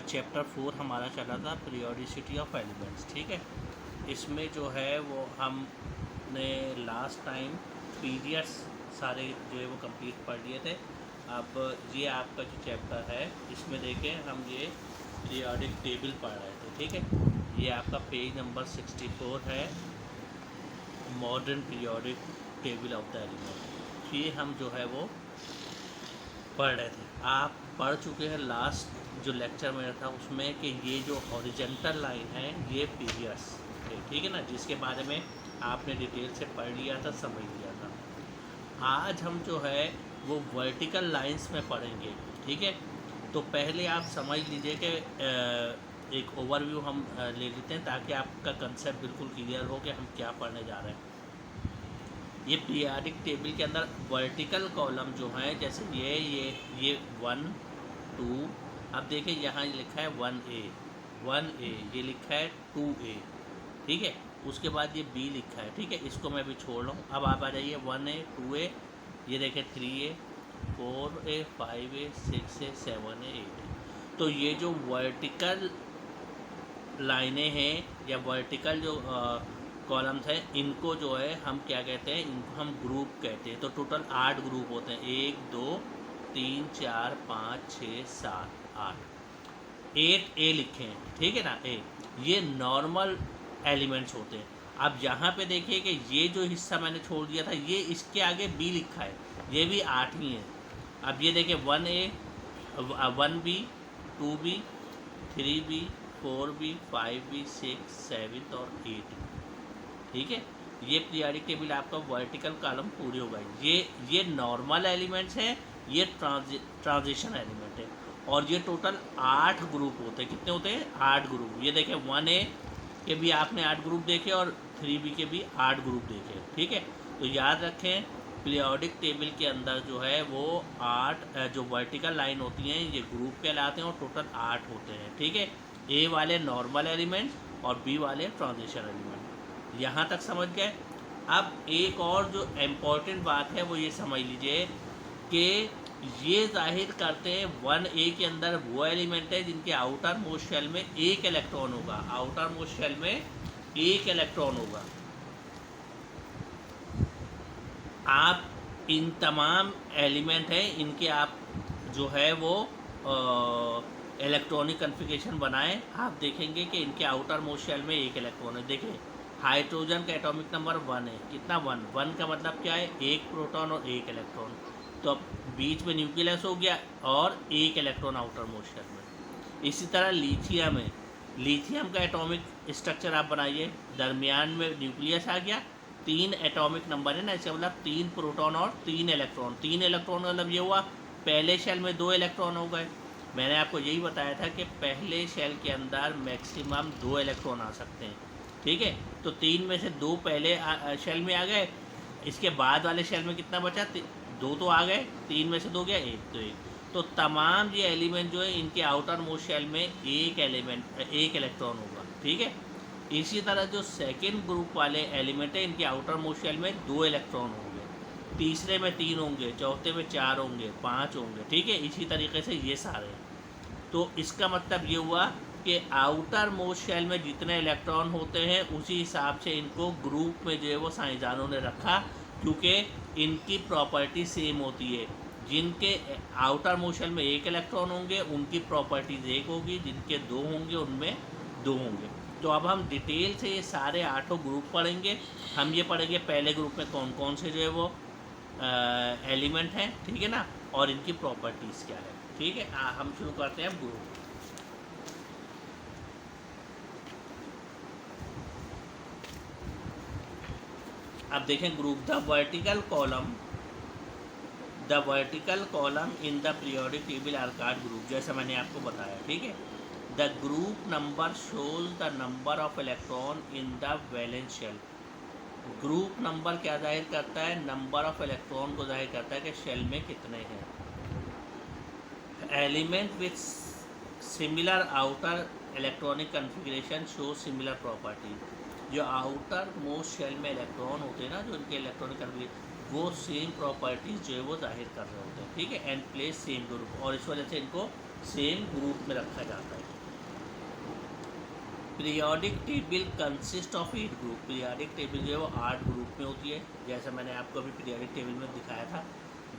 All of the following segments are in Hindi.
चैप्टर 4 हमारा चला था पीरियोडिसिटी ऑफ एलिमेंट्स। ठीक है, इसमें जो है वो हमने लास्ट टाइम पीरियड्स सारे जो है वो कंप्लीट पढ़ लिए थे। अब ये आपका जो चैप्टर है इसमें देखें हम ये पीरियोडिक टेबल पढ़ रहे थे। ठीक है, ये आपका पेज नंबर 64 है, modern periodic table of the element. ये हम जो है वो पढ़ रहे थे। आप पढ़ चुके हैं लास्ट जो लेक्चर मेरा था उसमें कि ये जो हॉरिजॉन्टल लाइन है ये पीरियड्स है, ठीक है ना, जिसके बारे में आपने डिटेल से पढ़ लिया था, समझ लिया था। आज हम जो है वो वर्टिकल लाइंस में पढ़ेंगे। ठीक है, तो पहले आप समझ लीजिए कि एक ओवरव्यू हम ले लेते हैं ताकि आपका कंसेप्ट बिल्कुल क्लियर हो कि हम क्या पढ़ने जा रहे हैं। ये पीरियोडिक टेबल के अंदर वर्टिकल कॉलम जो है, जैसे ये 1 2, अब देखिए यहाँ लिखा है 1A, ये लिखा है 2A। ठीक है, उसके बाद ये B लिखा है। ठीक है, इसको मैं अभी छोड़ रहा हूँ। अब आप आ जाइए 1A 2A, ये देखें 3A 4A 5A 6A 7A 8A। तो ये जो वर्टिकल लाइनें हैं या वर्टिकल जो कॉलम्स हैं, इनको जो है हम क्या कहते हैं, इनको हम ग्रुप कहते हैं। तो टोटल 8 ग्रुप होते हैं, 1 2 3 4 5 6 7 8, 8A लिखे हैं। ठीक है ना, ए ये नॉर्मल एलिमेंट्स होते हैं। अब यहाँ पे देखिए कि ये जो हिस्सा मैंने छोड़ दिया था, ये इसके आगे B लिखा है, ये भी 8 ही है। अब ये देखिए 1A 1B 2B 3B 4B 5B 6 7 और 8। ठीक है, ये पीरियोडिक टेबल आपका वर्टिकल कॉलम पूरी होगा। ये नॉर्मल एलिमेंट्स हैं, ये ट्रांजिशन एलिमेंट है, और ये टोटल 8 ग्रुप होते हैं। कितने होते हैं? 8 ग्रुप। ये देखें 1A के भी आपने 8 ग्रुप देखे और 3B के भी 8 ग्रुप देखे। ठीक है, तो याद रखें पीरियोडिक टेबल के अंदर जो है वो 8 जो वर्टिकल लाइन होती हैं ये ग्रुप कहलाते हैं और टोटल 8 होते हैं। ठीक है, ए वाले नॉर्मल एलिमेंट और बी वाले ट्रांजिशन एलिमेंट। यहाँ तक समझ गए। अब एक और जो इम्पोर्टेंट बात है वो ये समझ लीजिए कि ये जाहिर करते हैं 1A के अंदर वो एलिमेंट है जिनके आउटर मोस्ट शेल में एक इलेक्ट्रॉन होगा। आउटर मोस्ट शेल में एक इलेक्ट्रॉन होगा। आप इन तमाम एलिमेंट हैं, इनके आप जो है वो इलेक्ट्रॉनिक कन्फिगरेशन बनाएं। आप देखेंगे कि इनके आउटर मोस्ट शेल में एक इलेक्ट्रॉन है। देखिए हाइड्रोजन का एटॉमिक नंबर 1 है। कितना? 1 का मतलब क्या है? एक प्रोटॉन और एक इलेक्ट्रॉन। तो अब बीच में न्यूक्लियस हो गया और एक इलेक्ट्रॉन आउटर मोस्ट शेल में। इसी तरह लिथियम है। लिथियम का एटॉमिक स्ट्रक्चर आप बनाइए, दरमियान में न्यूक्लियस आ गया, 3 एटॉमिक नंबर है ना, इसका मतलब 3 प्रोटॉन और 3 इलेक्ट्रॉन। 3 इलेक्ट्रॉन का मतलब ये हुआ पहले शेल में 2 इलेक्ट्रॉन हो गए। मैंने आपको यही बताया था कि पहले शेल के अंदर मैक्सिमम 2 इलेक्ट्रॉन आ सकते हैं। ठीक है, तो 3 में से 2 पहले शेल में आ गए, इसके बाद वाले शेल में कितना बचा? 2 तो आ गए, 3 में से 2 गया, 1 तो 1। तो तमाम ये एलिमेंट जो है इनके आउटर मोस्ट शेल में एक इलेक्ट्रॉन होगा। ठीक है, इसी तरह जो सेकेंड ग्रुप वाले एलिमेंट है इनके आउटर मोस्ट शेल में 2 इलेक्ट्रॉन होंगे, तीसरे में 3 होंगे, चौथे में 4 होंगे, 5 होंगे। ठीक है, इसी तरीके से ये सारे। तो इसका मतलब ये हुआ कि आउटर मोस्ट शेल में जितने इलेक्ट्रॉन होते हैं उसी हिसाब से इनको ग्रुप में जो है वो साइंसदानों ने रखा, क्योंकि इनकी प्रॉपर्टी सेम होती है। जिनके आउटर मोस्ट शेल में 1 इलेक्ट्रॉन होंगे उनकी प्रॉपर्टीज 1 होगी, जिनके 2 होंगे उनमें 2 होंगे। तो अब हम डिटेल से ये सारे 8 ग्रुप पढ़ेंगे। हम ये पढ़ेंगे पहले ग्रुप में कौन कौन से जो है वो एलिमेंट हैं, ठीक है ना, और इनकी प्रॉपर्टीज़ क्या है। ठीक है, हम शुरू करते हैं ग्रुप। अब देखें group the vertical column in the periodic table are called group, जैसे मैंने आपको बताया। ठीक है, the group number shows the number of electron in the valence shell. Group number क्या जाहिर करता है? नंबर ऑफ इलेक्ट्रॉन को जाहिर करता है कि शेल में कितने हैं। Element with similar outer electronic configuration show similar property. जो आउटर मोस्ट शेल में इलेक्ट्रॉन होते हैं ना, जो इनके इलेक्ट्रॉनिक कन्फिगरेशन, वो सेम प्रॉपर्टीज़ जो है वो जाहिर कर रहे होते हैं। ठीक है, एंड प्लेस सेम ग्रुप, और इस वजह से इनको सेम ग्रुप में रखा जाता है। Periodic table consist of 8 group. Periodic table जो है वो 8 ग्रुप में होती है, जैसा मैंने आपको अभी पीरियोडिक टेबल में दिखाया था।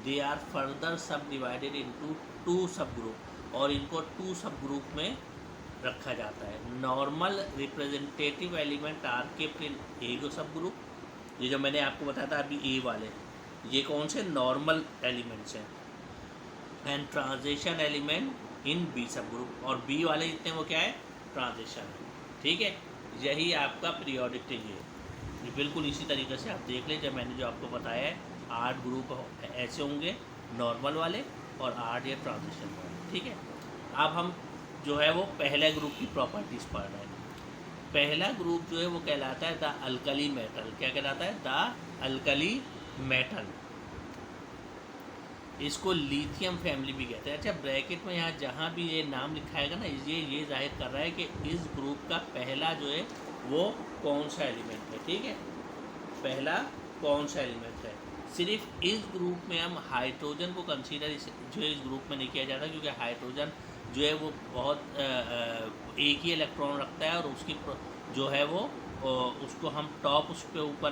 दे आर फर्दर सब डिवाइडेड इनटू 2 सब ग्रुप, और इनको 2 सब ग्रुप में रखा जाता है। Normal representative element are kept in a sub group. ये जो मैंने आपको बताया था अभी ए वाले, ये कौन से नॉर्मल एलिमेंट्स हैं। And transition element in B sub group, और बी वाले जितने वो क्या है, ट्रांजिशन है। ठीक है, यही आपका पीरियोडिक टेबल है। ये बिल्कुल इसी तरीके से आप देख लें, जब मैंने जो आपको बताया है 8 ग्रुप ऐसे होंगे नॉर्मल वाले और 8 ये ट्रांजिशन वाले। ठीक है, अब हम जो है वो पहले ग्रुप की प्रॉपर्टीज़ पढ़ रहे हैं। पहला ग्रुप जो है वो कहलाता है द अल्कली मेटल। क्या कहलाता है? The alkali metal. इसको लिथियम फैमिली भी कहते हैं। अच्छा, ब्रैकेट में यहाँ जहाँ भी ये नाम लिखाएगा ना, ये जाहिर कर रहा है कि इस ग्रुप का पहला जो है वो कौन सा एलिमेंट है। ठीक है, पहला कौन सा एलिमेंट है। सिर्फ इस ग्रुप में हम हाइड्रोजन को कंसीडर जो है इस ग्रुप में नहीं किया जाता, क्योंकि हाइड्रोजन जो है वो बहुत एक ही इलेक्ट्रॉन रखता है, और उसकी जो है वो उसको हम टॉप उस पे ऊपर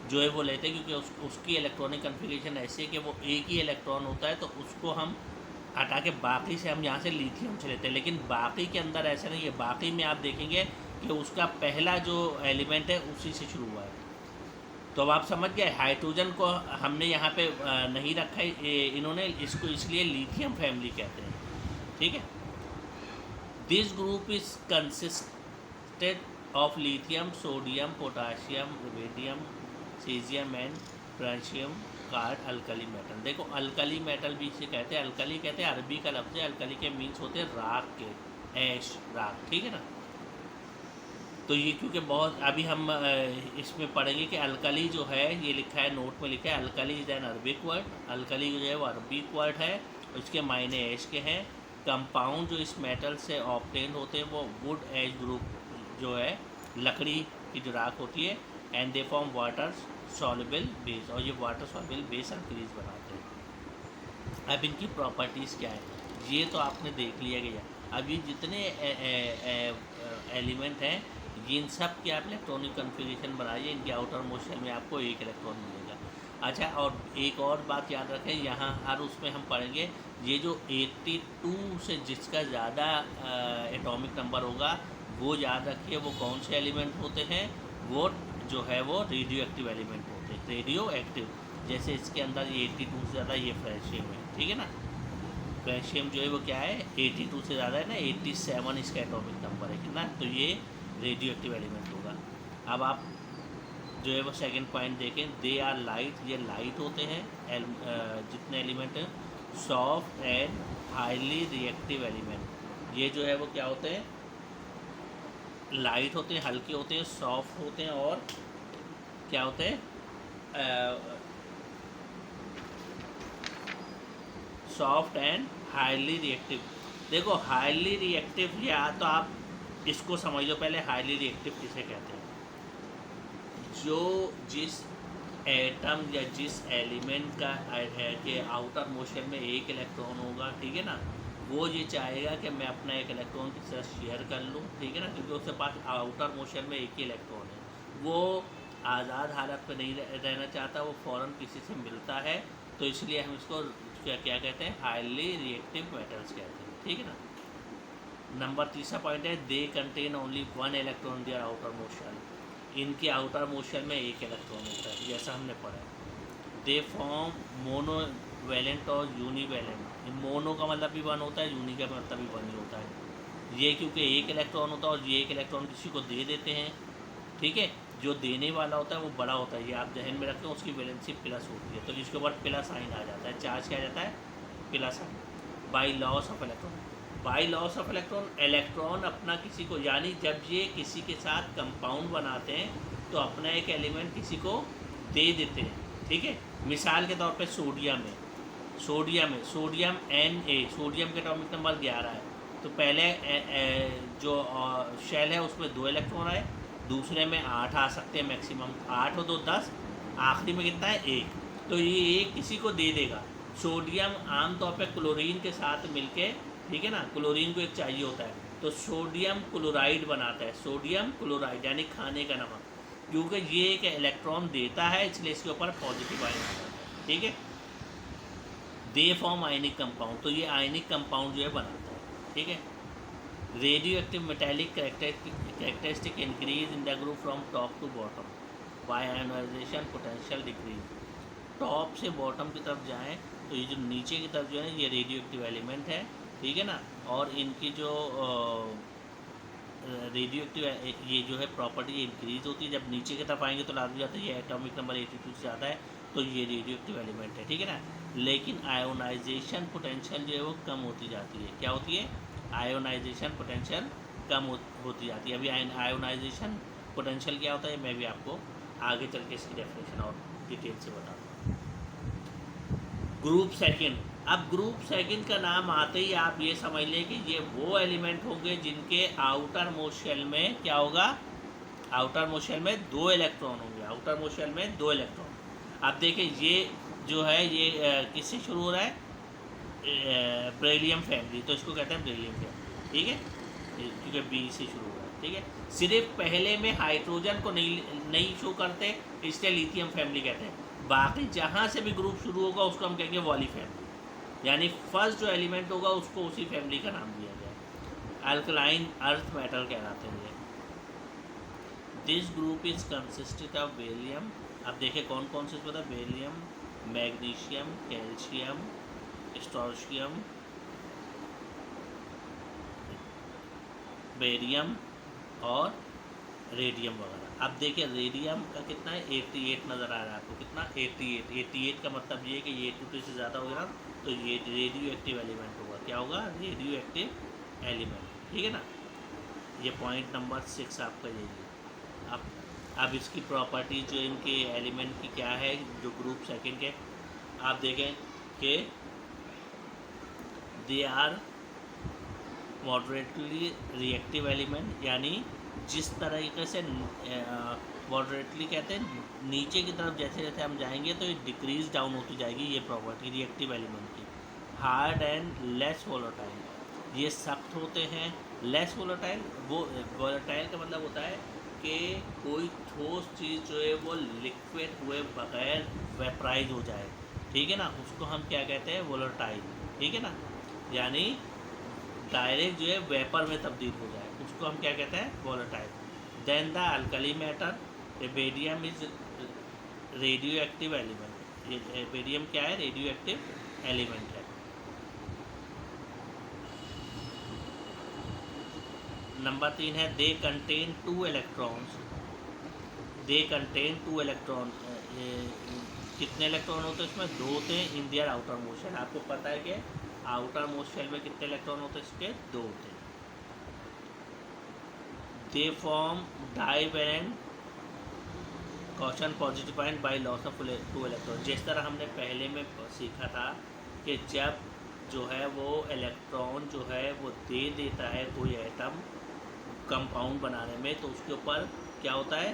जो है वो लेते हैं, क्योंकि उसकी इलेक्ट्रॉनिक कन्फिगरेशन ऐसी है कि वो एक ही इलेक्ट्रॉन होता है, तो उसको हम हटा के बाकी से हम यहाँ से लिथियम से लेते हैं। लेकिन बाकी के अंदर ऐसा नहीं है। बाकी में आप देखेंगे कि उसका पहला जो एलिमेंट है उसी से शुरू हुआ है। तो अब आप समझ गए, हाइड्रोजन को हमने यहाँ पे नहीं रखा है, इन्होंने इसको इसलिए लिथियम फैमिली कहते हैं। ठीक है, this group is consisted of lithium, sodium, potassium, rubidium, caesium and francium card alkali metal. देखो, अल्कली मेटल भी इसे कहते हैं। अल्कली कहते हैं, अरबी का लफ्ज़ है। अल्कली के मीन्स होते हैं राख के, ऐश, राख। ठीक है ना, तो ये क्योंकि बहुत अभी हम इसमें पढ़ेंगे कि अल्कली जो है, ये लिखा है नोट में लिखा है, alkali is an Arabic word. Alkali जो है वो अरबिक वर्ड है, इसके मायने ऐश के हैं। कंपाउंड जो इस मेटल से ऑब्टेन होते हैं वो वुड ऐश ग्रुप जो है, लकड़ी की जो राख होती है। And they form water soluble base, और ये वाटर सॉल्युबल बेस अल्कलीज बनाते हैं। अब इनकी प्रॉपर्टीज़ क्या है, ये तो आपने देख लिया गया। अब ये जितने एलिमेंट हैं, इन सब की आप इलेक्ट्रॉनिक कन्फिगरेशन बनाइए, इनके आउटर मोस्ट शेल में आपको एक इलेक्ट्रॉन मिलेगा। अच्छा, और एक और बात याद रखें, यहाँ हर उसमें हम पढ़ेंगे, ये जो 82 से जिसका ज़्यादा एटॉमिक नंबर होगा वो याद रखिए वो कौन से एलिमेंट होते हैं, वो जो है वो रेडियो एक्टिव एलिमेंट होते हैं। रेडियो एक्टिव, जैसे इसके अंदर ये 82 से ज़्यादा ये फ्रेशियम है। ठीक है ना, फ्रेशियम जो है वो क्या है, 82 से ज़्यादा है ना, 87 इसका एटॉमिक नंबर है कितना, तो ये रेडियो एक्टिव एलिमेंट होगा। अब आप जो है वो सेकंड पॉइंट देखें, दे आर लाइट, ये लाइट होते हैं जितने एलिमेंट हैं। Soft and highly reactive element, ये जो है वो क्या होते हैं, लाइट होते हैं, हल्के होते हैं, सॉफ्ट होते हैं, और क्या होते हैं, सॉफ्ट एंड हाईली रिएक्टिव। देखो, हाईली रिएक्टिव, या तो आप इसको समझ लो पहले, हाईली रिएक्टिव किसे कहते हैं, जो जिस एटम या जिस एलिमेंट का के आउटर मोशन में एक इलेक्ट्रॉन होगा, ठीक है ना, वो ये चाहेगा कि मैं अपना एक इलेक्ट्रॉन किसी से शेयर कर लूँ। ठीक है ना, क्योंकि उसके पास आउटर मोशन में एक ही इलेक्ट्रॉन है, वो आज़ाद हालत पे नहीं रहना चाहता, वो फ़ौरन किसी से मिलता है। तो इसलिए हम इसको क्या कहते हैं, हाईली रिएक्टिव मेटल्स कहते हैं। ठीक है ना, नंबर तीसरा पॉइंट है, they contain only 1 electron their outer motion. इनके आउटर मोशन में एक इलेक्ट्रॉन होता है, जैसा हमने पढ़ा है। दे फॉर्म मोनो वैलेंट और यूनिवैलेंट। मोनो का मतलब भी 1 होता है, यूनि का मतलब भी 1 ही होता है। ये क्योंकि एक इलेक्ट्रॉन होता है और ये एक इलेक्ट्रॉन किसी को दे देते हैं। ठीक है, जो देने वाला होता है वो बड़ा होता है, ये आप जहन में रखें, उसकी वैलेंसी प्लस होती है, तो इसके ऊपर प्लस साइन आ जाता है, चार्ज क्या आ जाता है, plus sign. By loss of electron, by loss of electron, electron अपना किसी को, यानी जब ये किसी के साथ कंपाउंड बनाते हैं तो अपना एक एलिमेंट किसी को दे देते हैं। ठीक है, मिसाल के तौर पे सोडियम है, सोडियम Na, सोडियम के एटॉमिक नंबर 11 है, तो पहले जो शेल है उसमें 2 इलेक्ट्रॉन आए, दूसरे में 8 आ सकते हैं मैक्सिमम, 8 और 2 10, आखिरी में कितना है, 1। तो ये एक किसी को दे देगा, सोडियम आमतौर पे क्लोरीन के साथ मिलके, ठीक है ना, क्लोरीन को एक चाहिए होता है, तो सोडियम क्लोराइड बनाता है, सोडियम क्लोराइड यानी खाने का नमक, क्योंकि ये एक इलेक्ट्रॉन देता है इसलिए इसके ऊपर पॉजिटिव आयन आता है, ठीक है। दे फॉर्म आयनिक कंपाउंड, तो ये आयनिक कंपाउंड जो है बनाता है, ठीक है। Radio active metallic characteristic increase in the group from top to bottom by ionization potential decrease. Top से बॉटम की तरफ जाएं तो ये जो नीचे की तरफ जो है ये रेडियो एक्टिव एलिमेंट है, ठीक है ना, और इनकी जो रेडियो एक्टिव ये जो है प्रॉपर्टी इंक्रीज होती है, जब नीचे की तरफ आएंगे तो लाजमी जाता है ये एटॉमिक नंबर 82 से ज़्यादा है तो ये रेडियो एक्टिव एलिमेंट है, ठीक है ना। लेकिन आयोनाइजेशन पोटेंशियल जो है वो कम होती जाती है, क्या होती है, आयोनाइजेशन पोटेंशियल कम होती जाती है। अभी आयोनाइजेशन पोटेंशियल क्या होता है मैं भी आपको आगे चल के इसकी डेफिनेशन और डिटेल से बताता हूँ। ग्रुप सेकंड, अब ग्रुप सेकंड का नाम आते ही आप ये समझ लें कि ये वो एलिमेंट होंगे जिनके आउटर मोस्ट शेल में क्या होगा, आउटर मोस्ट शेल में 2 इलेक्ट्रॉन होंगे, आउटर मोस्ट शेल में 2 इलेक्ट्रॉन। आप देखिए ये जो है ये किससे शुरू हो रहा है, बेरिलियम फैमिली, तो इसको कहते हैं बेरिलियम फैमिली, ठीक है, क्योंकि बी से शुरू हो रहा है, ठीक है। सिर्फ पहले में हाइड्रोजन को नहीं शो करते इसलिए लिथियम फैमिली कहते हैं, बाकी जहाँ से भी ग्रुप शुरू होगा उसको हम कहेंगे वॉली फैमिली, यानी फर्स्ट जो एलिमेंट होगा उसको उसी फैमिली का नाम दिया गया। अल्कलाइन अर्थ मेटल कहलाते हैं। This group is consisted of beryllium, अब देखिए कौन कौन से पता, beryllium, magnesium, calcium, strontium, barium और रेडियम वगैरह। अब देखिए रेडियम का कितना है, 88 नज़र आ रहा है आपको, कितना 88 का मतलब ये है कि ये 82 से ज़्यादा होगा ना तो ये रेडियो एक्टिव एलिमेंट होगा, क्या होगा, रेडियो एक्टिव एलिमेंट, ठीक है ना। ये पॉइंट नंबर 6 आपका यही है। अब इसकी प्रॉपर्टी जो इनके एलिमेंट की क्या है, जो ग्रुप सेकंड के, आप देखें कि they are moderately reactive element, यानी जिस तरीके से मॉडरेटली कहते हैं नीचे की तरफ जैसे जैसे हम जाएंगे तो ये डिक्रीज डाउन होती जाएगी, ये प्रॉपर्टी रिएक्टिव एलिमेंट की। हार्ड एंड लेस वोलेटाइल, ये सख्त होते हैं, लेस वोलेटाइल, वो वोलेटाइल का मतलब होता है कि कोई ठोस चीज़ जो है वो लिक्विड हुए बगैर वेपराइज हो जाए, ठीक है ना, उसको हम क्या कहते हैं, वोलेटाइल, ठीक है ना, यानी डायरेक्ट जो है वेपर में तब्दील हो जाए उसको हम क्या कहते हैं, volatile. Then the alkali matter, barium is radio active element, ये बेरियम क्या है, रेडियो एक्टिव एलिमेंट है। नंबर 3 है they contain 2 electrons, they contain 2 electron, कितने इलेक्ट्रॉन होते हैं इसमें, 2 होते हैं in their outer most shell. आपको पता है कि आउटर मोस्ट शेल में कितने इलेक्ट्रॉन होते हैं, इसके 2 होते हैं। They form divalent question positive ion by loss of 2 electron, जिस तरह हमने पहले में सीखा था कि जब जो है वो इलेक्ट्रॉन जो है वो दे देता है कोई एटम कंपाउंड बनाने में तो उसके ऊपर क्या होता है,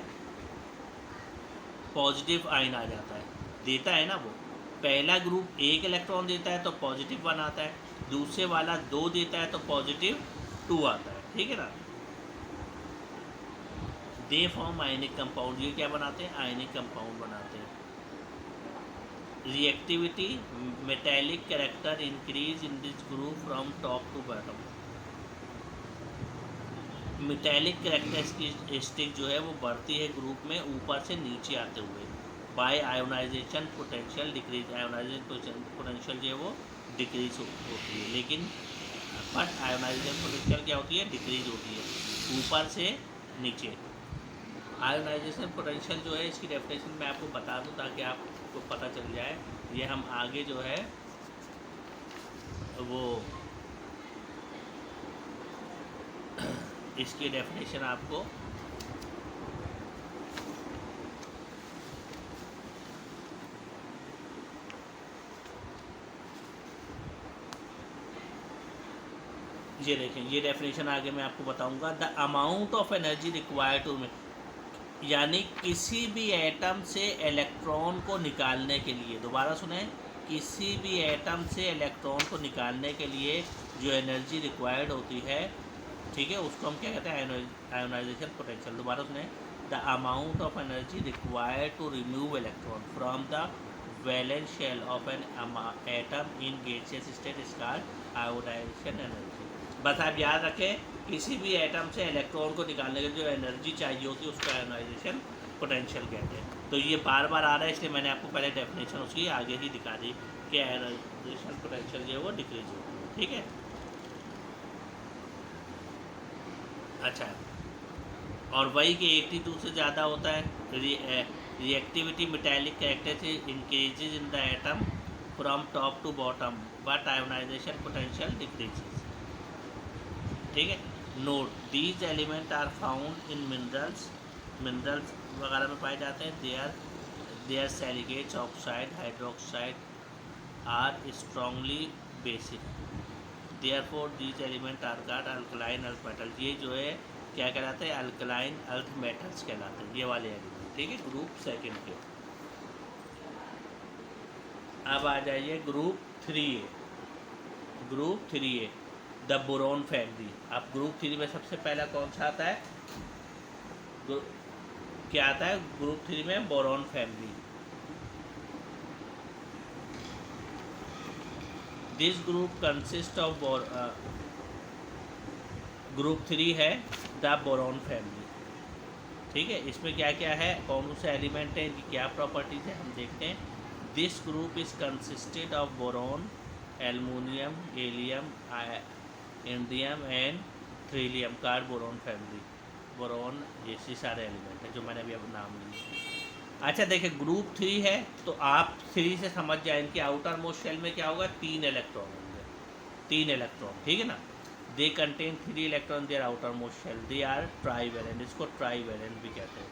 पॉजिटिव आयन आ जाता है, देता है ना वो। पहला ग्रुप 1 इलेक्ट्रॉन देता है तो पॉजिटिव बनाता है, दूसरे वाला 2 देता है तो पॉजिटिव 2 आता है, ठीक है ना। दे फॉर्म आयनिक कंपाउंड, ये क्या बनाते हैं, आयनिक कंपाउंड बनाते हैं। Reactivity metallic character increase in this group from top to bottom, metallic characteristic जो है वो बढ़ती है ग्रुप में ऊपर से नीचे आते हुए। By ionization potential decrease, ionization potential जो है वो डिक्रीज होती है, लेकिन बट आयोनाइजेशन पोटेंशियल क्या होती है, डिक्रीज होती है ऊपर से नीचे। आयोनाइजेशन पोटेंशियल जो है इसकी डेफिनेशन मैं आपको बता दूं ताकि आपको पता चल जाए, ये हम आगे जो है वो इसकी डेफिनेशन आपको ये देखें, ये डेफिनेशन आगे मैं आपको बताऊंगा। The amount of energy required to, यानी किसी भी एटम से इलेक्ट्रॉन को निकालने के लिए, दोबारा सुने, किसी भी एटम से इलेक्ट्रॉन को निकालने के लिए जो एनर्जी रिक्वायर्ड होती है, ठीक है, उसको हम क्या कहते हैं, आयोनाइजेशन पोटेंशियल। दोबारा उसने the amount of energy required to remove electron from the valence shell of an atom in gaseous state is called ionization energy. बस आप याद रखें, किसी भी एटम से इलेक्ट्रॉन को निकालने के लिए जो एनर्जी चाहिए होती है उसको आयोनाइजेशन पोटेंशियल कहते हैं। तो ये बार बार आ रहा है, इसलिए मैंने आपको पहले डेफिनेशन उसकी आगे ही दिखा दी कि आयोनाइजेशन पोटेंशियल जो है वो डिक्रीज होती है, ठीक है। अच्छा, और वही कि 82 से ज़्यादा होता है। Reactivity metallic characteristic increases in the atom from top to bottom but ionization potential decreases, ठीक है। Note, these element are found in minerals वगैरह में पाए जाते हैं। Their silicates, oxide, hydroxide are strongly basic, therefore these element are called alkaline earth metals. ये जो है क्या कहलाते हैं, अल्कलाइन अर्थ मेटल्स कहलाते हैं ये वाले एलिमेंट, ठीक है, ग्रुप सेकंड के। अब आ जाइए group 3A। Group 3A the boron family. अब ग्रुप 3 में सबसे पहला कौन सा आता है, क्या आता है ग्रुप 3 में, boron family. This group consist of group 3 है द बोरॉन फैमिली, ठीक है। इसमें क्या क्या है, कौन से एलिमेंट हैं, इनकी क्या प्रॉपर्टीज है, हम देखते हैं। This group is consisted of boron, aluminium, gallium, indium and thallium, called boron family. Boron जैसे सारे एलिमेंट हैं जो मैंने अभी अब नाम लिए। अच्छा देखिए, ग्रुप 3 है तो आप 3 से समझ जाए, इनके आउटर मोस्ट शेल में क्या होगा, 3 इलेक्ट्रॉन होंगे, 3 इलेक्ट्रॉन, ठीक है ना। They contain 3 electron their outer most shell, they are trivalent, इसको ट्राईवैलेंट भी कहते हैं।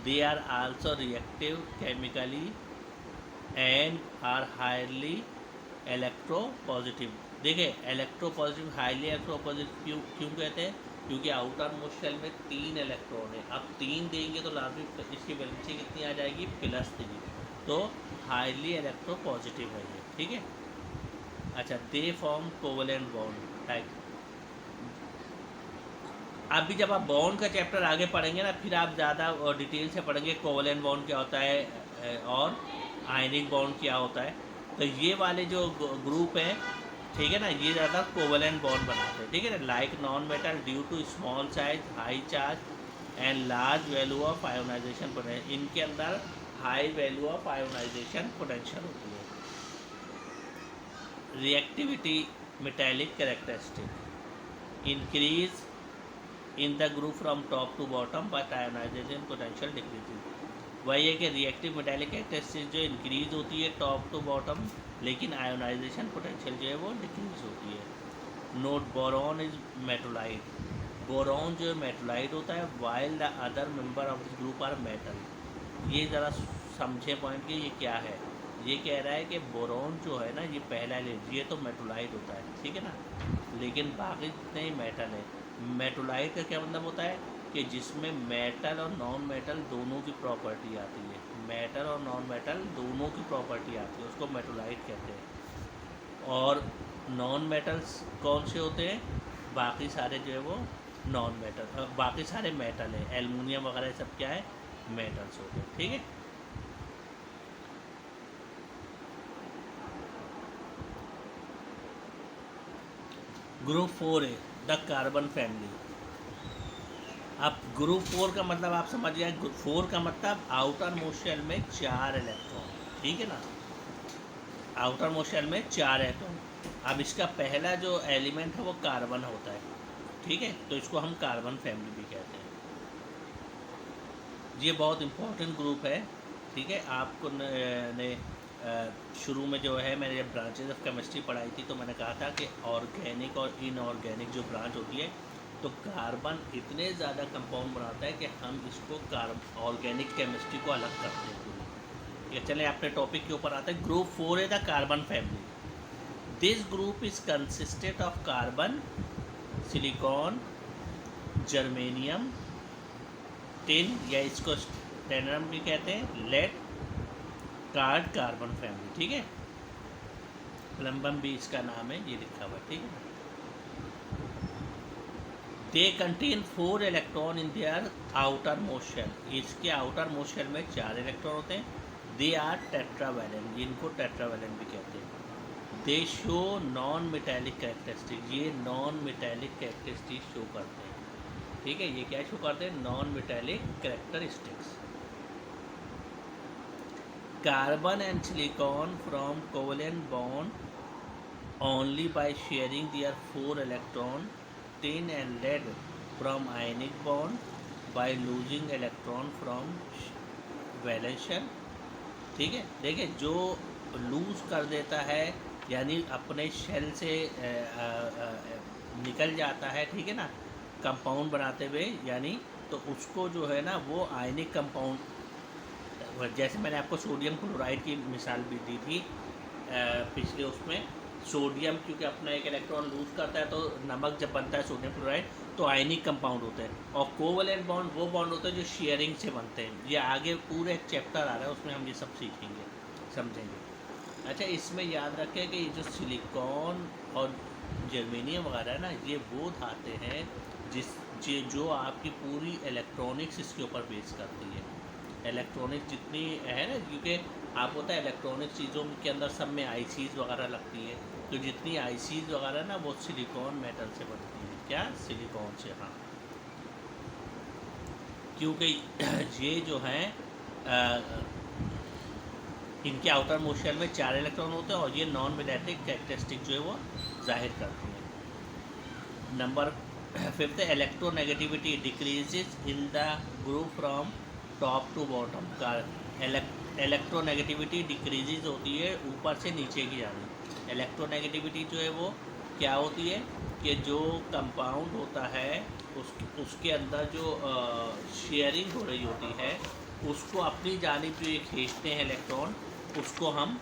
They are also reactive chemically and are highly electropositive. देखिए इलेक्ट्रोपॉजिटिव, हाईली इलेक्ट्रोपॉजिटिव क्यों कहते हैं, क्योंकि आउटर मोस्ट शेल में 3 इलेक्ट्रॉन है। अब 3 देंगे तो लाजमी इसकी वैलेंसी कितनी आ जाएगी, +3, तो हाईली इलेक्ट्रोपॉजिटिव है ये, ठीक है। अच्छा, दे फॉर्म कोवेलेंट बॉन्ड टाइप। अभी जब आप बॉन्ड का चैप्टर आगे पढ़ेंगे ना, फिर आप ज़्यादा डिटेल से पढ़ेंगे कोवेलेंट बॉन्ड क्या होता है और आयनिक बॉन्ड क्या होता है। तो ये वाले जो ग्रुप हैं, ठीक है ना, ये ज़्यादा कोवेलेंट बॉन्ड बनाते हैं, ठीक है ना। Like non metal due to small size, high charge and large value of ionization potential, इनके अंदर high value of ionization potential होती है। Reactivity metallic characteristic increase in the group from top to bottom but ionization potential decrease. वही है कि रिएक्टिव मेटालिक कैरेक्टरिस्टिक जो इंक्रीज होती है टॉप टू बॉटम, लेकिन आयोनाइजेशन पोटेंशियल जो है वो डिक्रीज होती है। Note, boron is metalloid. Boron जो मेटोलाइट होता है, while the other member of this group are metal. ये ज़रा समझे पॉइंट कि ये क्या है। ये कह रहा है कि बोरॉन जो है ना, ये पहला एलिमेंट, ये तो मेटोलाइट होता है, ठीक है ना, लेकिन बाकी जितने ही मेटल है। मेटोलाइट का क्या मतलब होता है कि जिसमें मेटल और नॉन मेटल दोनों की प्रॉपर्टी आती है, मेटल और नॉन मेटल दोनों की प्रॉपर्टी आती है, उसको मेटोलाइट कहते हैं। और नॉन मेटल्स कौन से होते हैं, बाकी सारे जो है वो नॉन मेटल, बाकी सारे मेटल है, एल्युमिनियम वगैरह सब क्या है, मेटल्स होते हैं, ठीक है। ग्रुप 4 है द कार्बन फैमिली। अब ग्रुप 4 का मतलब आप समझ गए, ग्रुप 4 का मतलब आउटर मोस्ट शेल में 4 इलेक्ट्रॉन, ठीक है ना, आउटर मोस्ट शेल में 4 इलेक्ट्रॉन। अब इसका पहला जो एलिमेंट है वो कार्बन होता है, ठीक है, तो इसको हम कार्बन फैमिली भी कहते हैं। ये बहुत इम्पोर्टेंट ग्रुप है, ठीक है। आपको ने शुरू में जो है, मैंने जब ब्रांचेज ऑफ केमिस्ट्री पढ़ाई थी तो मैंने कहा था कि ऑर्गेनिक और इनऑर्गेनिक जो ब्रांच होती है, तो कार्बन इतने ज़्यादा कंपाउंड बनाता है कि हम इसको ऑर्गेनिक केमिस्ट्री को अलग करते हैं। ये चले अपने टॉपिक के ऊपर आते हैं। ग्रुप 4 है the carbon family. This group is consisted of carbon, silicon, germanium, tin या इसको टेनरम भी कहते हैं, लेड, कार्ड कार्बन फैमिली, ठीक है। प्लम्बम भी इसका नाम है, ये लिखा हुआ है, ठीक है। They contain 4 electron in their outer most shell, इसके आउटर मोस्ट शेल में 4 इलेक्ट्रॉन होते हैं। दे आर टेट्रावैलेंट, जिनको टेट्रावैलेंट भी कहते हैं। They show non metallic characteristic, ये नॉन मेटेलिक कैरेक्टरिस्टिक शो करते हैं, ठीक है। ये क्या शो करते हैं? Non metallic characteristics. Carbon and silicon from covalent bond only by sharing their 4 electron. Tin and lead from ionic bond by losing electron from valence shell, ठीक है। देखिए, जो लूज कर देता है यानी अपने शेल से निकल जाता है, ठीक है ना, कंपाउंड बनाते हुए, यानी तो उसको जो है ना वो आयनिक कंपाउंड, जैसे मैंने आपको सोडियम क्लोराइड की मिसाल भी दी थी पिछले उसमें। सोडियम क्योंकि अपना एक इलेक्ट्रॉन लूज करता है, तो नमक जब बनता है सोडियम क्लोराइड तो आयनिक कंपाउंड होते हैं। और कोवेलेंट बॉन्ड वो बॉन्ड होते हैं जो शेयरिंग से बनते हैं। ये आगे पूरे एक चैप्टर आ रहा है, उसमें हम ये सब सीखेंगे, समझेंगे। अच्छा, इसमें याद रखें कि ये जो सिलिकॉन और जर्मेनियम वगैरह है ना, ये वो धाते हैं जो आपकी पूरी इलेक्ट्रॉनिक्स इसके ऊपर बेस करती है। इलेक्ट्रॉनिक जितनी है ना, क्योंकि आपको पता है इलेक्ट्रॉनिक चीज़ों के अंदर सब में आईसीज वगैरह लगती है, तो जितनी आईसीज वगैरह ना वो सिलिकॉन मेटल से बनती है। क्या? सिलिकॉन से, हाँ। क्योंकि ये जो हैं इनके आउटर मोस्ट शेल में 4 इलेक्ट्रॉन होते हैं और ये नॉन मेटेलिक कैरेक्टरिस्टिक जो है वो जाहिर करती है। Number 5, electronegativity decreases in the group from top to bottom. का इलेक्ट्रोनेगेटिविटी डिक्रीजेज होती है ऊपर से नीचे की जानी। इलेक्ट्रोनेगेटिविटी जो है वो क्या होती है कि जो कंपाउंड होता है उसके अंदर जो शेयरिंग हो रही होती है उसको अपनी जानिब जो ये खींचते हैं इलेक्ट्रॉन, उसको हम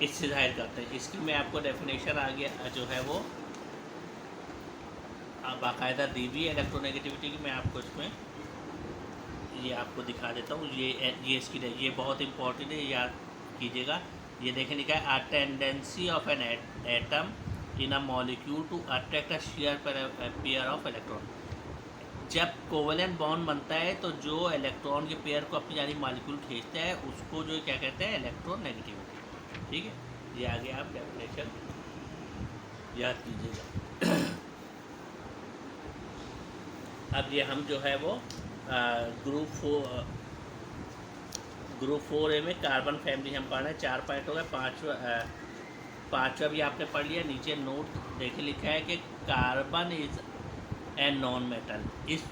इससे जाहिर करते हैं। इसकी मैं आपको डेफिनेशन आगे जो है वो बाकायदा दी हुई है इलेक्ट्रोनेगेटिविटी की। मैं आपको इसमें ये आपको दिखा देता हूँ। ये इसकी ये बहुत इंपॉर्टेंट है, याद कीजिएगा। ये देखें, लिखा है a tendency of an atom in a molecule to attract a share pair of electron. जब कोवेलेंट बॉन्ड बनता है तो जो इलेक्ट्रॉन के पेयर को अपनी यानी मॉलिक्यूल खींचता है उसको जो क्या कहते हैं? इलेक्ट्रोनेगेटिविटी, ठीक है। ये आगे आप डेफिनेशन याद कीजिएगा। अब ये हम जो है वो ग्रुप 4A में कार्बन फैमिली हम पढ़ रहे हैं। 4 पॉइंट हो गए। पाँचवा भी आपने पढ़ लिया। नीचे नोट देखे लिखा है कि carbon is and non metal. इस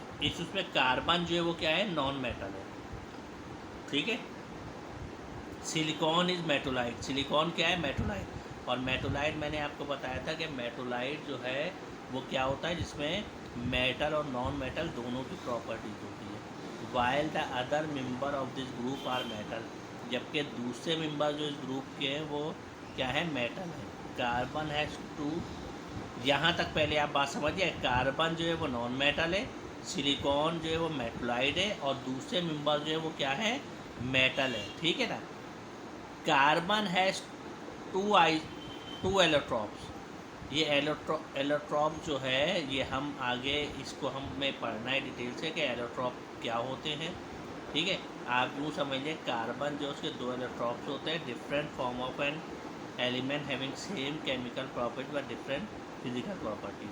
उसमें कार्बन जो है वो क्या है? नॉन मेटल है, ठीक है। सिलिकॉन इज मेटोलाइट, सिलिकॉन क्या है? मेटोलाइट। और मेटोलाइट मैंने आपको बताया था कि मेटोलाइट जो है वो क्या होता है, जिसमें मेटल और नॉन मेटल दोनों की प्रॉपर्टीज होती है। While the other member of this group are metal, जबकि दूसरे मेंबर जो इस ग्रुप के हैं वो क्या है? मेटल है। कार्बन हैज़ 2, यहाँ तक पहले आप बात समझिए। कार्बन जो है वो नॉन मेटल है, सिलिकॉन जो है वो मेटलाइड है, और दूसरे मेंबर जो है वो क्या है? मेटल है, ठीक है ना। Carbon has 2 allotropes. ये एलोट्रॉप जो है ये हम आगे इसको हमें पढ़ना है डिटेल से कि एलोट्रॉप क्या होते हैं, ठीक है। आप यूँ समझिए, कार्बन जो उसके 2 एलोट्रॉप्स होते हैं, different form of an element having same chemical property but different physical property.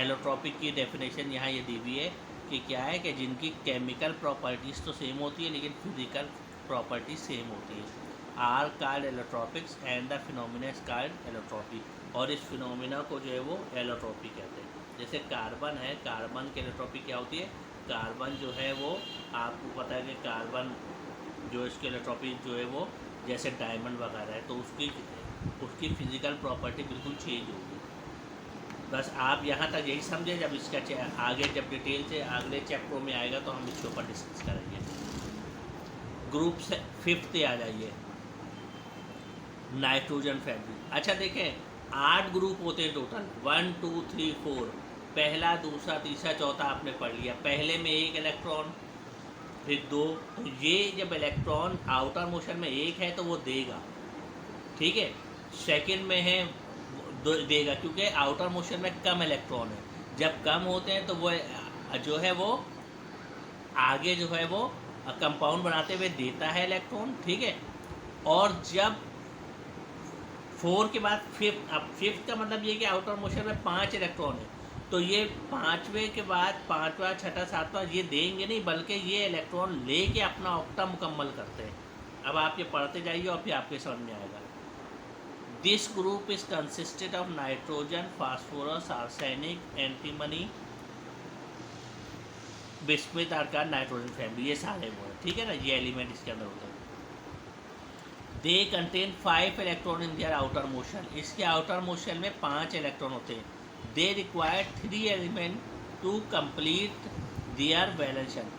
Allotropic की डेफिनेशन यहाँ ये दी हुई है कि क्या है कि जिनकी केमिकल प्रॉपर्टीज़ तो सेम होती है लेकिन फिजिकल प्रॉपर्टी सेम होती है। Are called allotropics and the phenomena is called allotropy. और इस फिनोमिना को जो है वो एलोट्रॉपी कहते हैं। जैसे कार्बन है, कार्बन की एलोट्रॉपी क्या होती है? कार्बन जो है वो आपको पता है कि कार्बन जो इसकी एलोट्रॉपी जो है वो जैसे डायमंड वगैरह है, तो उसकी फिज़िकल प्रॉपर्टी बिल्कुल चेंज होगी। बस आप यहाँ तक यही समझें। जब इसका आगे जब डिटेल से अगले चैप्टर में आएगा तो हम इसके ऊपर डिस्कस करेंगे। ग्रुप से 5th आ जाइए, नाइट्रोजन फैमिली। अच्छा देखें, 8 ग्रुप होते हैं टोटल, 1 2 3 4। पहला, दूसरा, तीसरा, चौथा आपने पढ़ लिया। पहले में 1 इलेक्ट्रॉन, फिर 2। तो ये जब इलेक्ट्रॉन आउटर मोशन में एक है तो वो देगा, ठीक है। सेकंड में है देगा, क्योंकि आउटर मोशन में कम इलेक्ट्रॉन है। जब कम होते हैं तो वो जो है वो आगे जो है वो कंपाउंड बनाते हुए देता है इलेक्ट्रॉन, ठीक है। और जब 4 के बाद फिफ्थ, अब फिफ्थ का मतलब ये कि आउटर मोशन में 5 इलेक्ट्रॉन है, तो ये पाँचवें के बाद पाँचवा छठा सातवां ये देंगे नहीं, बल्कि ये इलेक्ट्रॉन लेके अपना ऑक्टा मुकम्मल करते हैं। अब आप ये पढ़ते जाइए और फिर आपके समझ में आएगा। This group is consisted of nitrogen, phosphorus, arsenic, antimony, bismuth, argon, nitrogen family, ये सारे वो है, ठीक है ना। ये एलिमेंट इसके अंदर होते हैं। They contain 5 electron in their outer motion, इसके आउटर मोशन में 5 इलेक्ट्रॉन होते हैं। They require 3 element to complete their valency,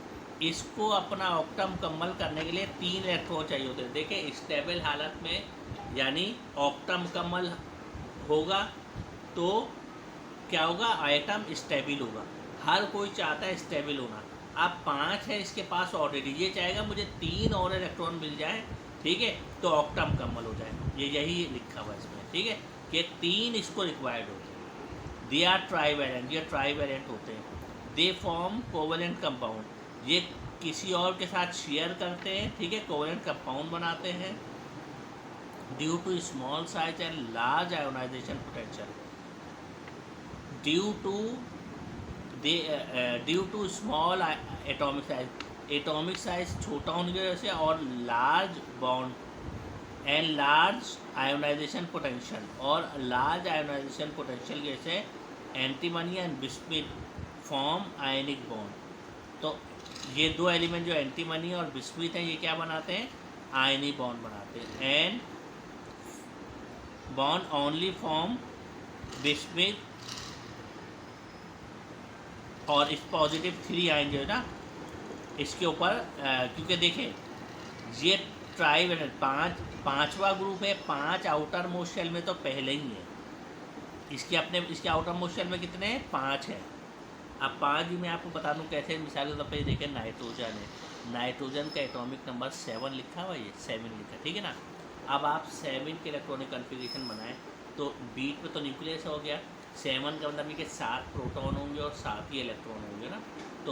इसको अपना ऑक्टा मुकम्मल करने के लिए 3 इलेक्ट्रॉन चाहिए होते हैं। देखिए स्टेबल हालत में यानी ऑक्टा मुकम्मल होगा तो क्या होगा, आइटम स्टेबल होगा। हर कोई चाहता है स्टेबल होना। अब 5 है इसके पास ऑलरेडी, ये चाहेगा मुझे 3 और इलेक्ट्रॉन मिल जाए, ठीक है, तो ऑक्टा मुकम्मल हो जाए। ये यही लिखा हुआ इसमें, ठीक है, कि 3 इसको रिक्वायर्ड होते हैं। दे आर ट्राईवैलेंट, ये ट्राईवैलेंट होते हैं। दे फॉर्म कोवलेंट कंपाउंड, ये किसी और के साथ शेयर करते हैं, ठीक है, कोवलेंट कंपाउंड बनाते हैं। Due to small size and large ionization potential, due to small atomic size, atomic size छोटा होने की वजह से, और large bond and large ionization potential, और लार्ज आयोनाइजेशन पोटेंशियल की वजह से antimony and bismuth form ionic bond. तो ये 2 एलिमेंट जो एंटीमनी और बिस्मिथ हैं, ये क्या बनाते हैं, आयनी बॉन्ड बनाते हैं। And bond only form bismuth, और इस पॉजिटिव 3 आयन जो है ना इसके ऊपर, क्योंकि देखें ये ट्राईवैलेंट पांचवा ग्रुप है, 5 आउटर मोस्ट शेल में तो पहले ही है। इसके आउटर मोस्ट शेल में कितने हैं, 5 है। अब 5 ही मैं आपको बता दूं कैसे। मिसाल के तौर पर देखें नाइट्रोजन है, नाइट्रोजन का एटॉमिक नंबर 7 लिखा हुआ, ये 7 लिखा, ठीक है ना। अब आप 7 के इलेक्ट्रॉनिक कन्फिग्रेशन बनाएं तो बीट में तो न्यूक्लियस हो गया, 7 का मतलब ये कि 7 प्रोटॉन होंगे और 7 ही इलेक्ट्रॉन होंगे ना। तो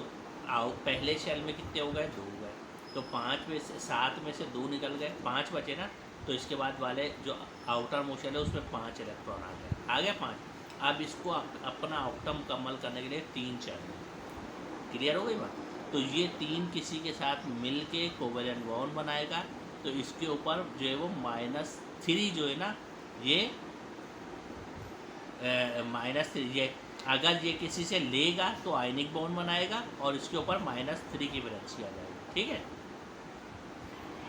पहले शेल में कितने हो गए, 2 हो गए। तो 5 में से 7 में से 2 निकल गए, 5 बचे ना। तो इसके बाद वाले जो आउटर मोशन है उसमें 5 इलेक्ट्रॉन आ गया 5। अब इसको अपना ऑक्टा मुकम्मल करने के लिए 3 चाहिए। क्लियर हो गई बात। तो ये 3 किसी के साथ मिल के कोवेलेंट बॉन्ड बनाएगा, तो इसके ऊपर जो है वो -3 जो है ना, ये -3, ये अगर ये किसी से लेगा तो आयनिक बॉन्ड बनाएगा और इसके ऊपर -3 की वैलेंसी आ जाएगी, ठीक है।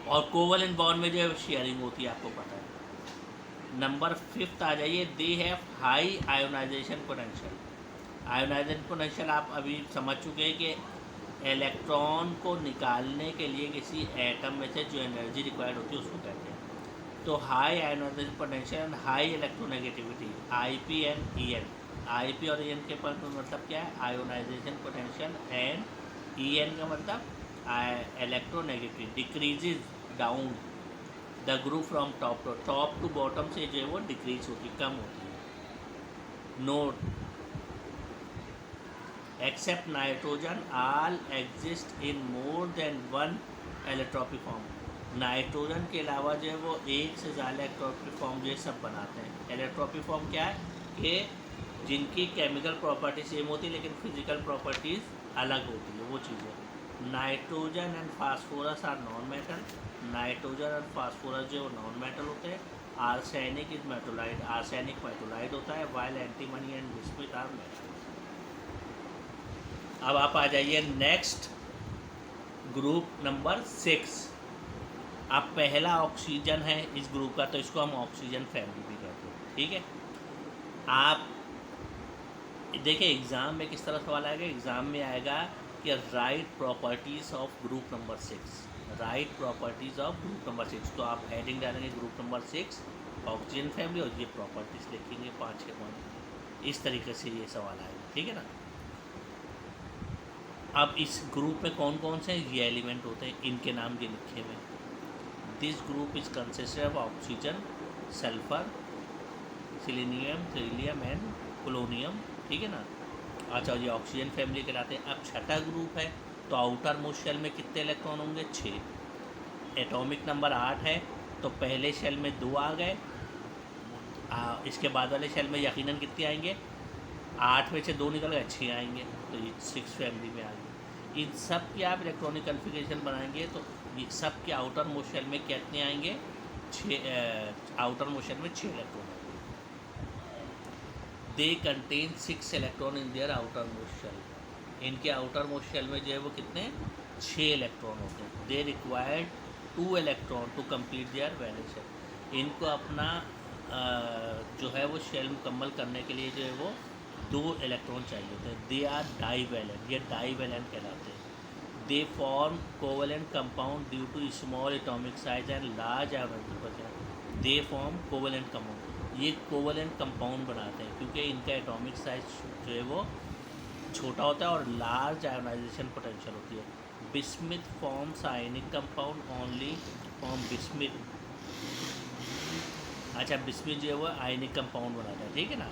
और कोवेलेंट बॉन्ड में जो है शेयरिंग होती है, आपको पता है। नंबर 5 आ जाइए, they have high ionization potential. Ionization potential आप अभी समझ चुके हैं कि इलेक्ट्रॉन को निकालने के लिए किसी एटम में से जो एनर्जी रिक्वायर्ड होती है उसको कहते हैं। तो high ionization potential and high electronegativity, IP and EN. IP और ईएन के पास मतलब क्या है, आयोनाइजेशन पोटेंशियल, एंड ईएन का मतलब electronegativity, decreases down the group from top to bottom से जो है वो डिक्रीज होती, कम होती है। Note, except nitrogen all exist in more than 1 allotropic form. Nitrogen के अलावा जो है वो एक से ज़्यादा इलेक्ट्रोपिक फॉर्म ये सब बनाते हैं। इलेक्ट्रोपिक फॉर्म क्या है कि जिनकी केमिकल प्रॉपर्टी सेम होती है लेकिन फिजिकल प्रॉपर्टीज़ अलग होती है, वो चीज़ें। Nitrogen and phosphorus are non metal, nitrogen और फास्फोरस जो नॉन मेटल होते हैं। Arsenic is metalloid, arsenic metalloid होता है, while antimony and bismuth are metal. अब आप आ जाइए नेक्स्ट ग्रुप नंबर 6। अब पहला ऑक्सीजन है इस ग्रुप का, तो इसको हम ऑक्सीजन फैमिली भी कहते हैं, ठीक है। आप देखिए एग्ज़ाम में किस तरह सवाल आएगा, एग्ज़ाम में आएगा कि right properties of group number 6, right properties of group number 6। तो आप हेडिंग डालेंगे ग्रुप नंबर 6 ऑक्सीजन फैमिली और ये प्रॉपर्टीज़ लिखेंगे 5-6 पॉइंट। इस तरीके से ये सवाल आएगा, ठीक है ना। अब इस ग्रुप में कौन कौन से ये एलिमेंट होते हैं, इनके नाम ये लिखे हुए। This group is consisted of oxygen, sulphur, selenium, tellurium and polonium, ठीक है ना। अच्छा, ये ऑक्सीजन फैमिली कहलाते हैं। अब छठा ग्रुप है, तो आउटर मोस्ट शेल में कितने इलेक्ट्रॉन होंगे, 6। एटॉमिक नंबर 8 है, तो पहले शेल में 2 आ गए, इसके बाद वाले शेल में यकीनन कितने आएंगे, 8 में से 2 निकल गए, 6 आएंगे, तो ये 6 फैमिली में आ गए। इन सब की आप इलेक्ट्रॉनिक कन्फिगरेशन बनाएंगे तो ये सब के आउटर मोस्ट शेल में कितने आएंगे, 6। आउटर मोस्ट शेल में 6 इलेक्ट्रॉन आएंगे। They contain 6 electron in their outer most shell. इनके आउटर मोस्ट शेल में जो है वो कितने, 6 इलेक्ट्रॉन होते हैं। They required 2 electron to complete their valence shell. इनको अपना जो है वो शेल मुकम्मल करने के लिए जो है वो 2 इलेक्ट्रॉन चाहिए होते हैं। दे आर डाईवैलेंट, ये डाईवैलेंट कहलाते हैं। They form covalent compound due to small atomic size and large ionization. They form covalent compound, ये कोवेलेंट कंपाउंड बनाते हैं क्योंकि इनका एटॉमिक साइज जो है वो छोटा होता है और लार्ज आयोनाइजेशन पोटेंशियल होती है। Bismuth forms ionic compound only form bismuth. अच्छा, बिस्मिथ जो है वो आयनिक कंपाउंड बनाता है, ठीक है ना।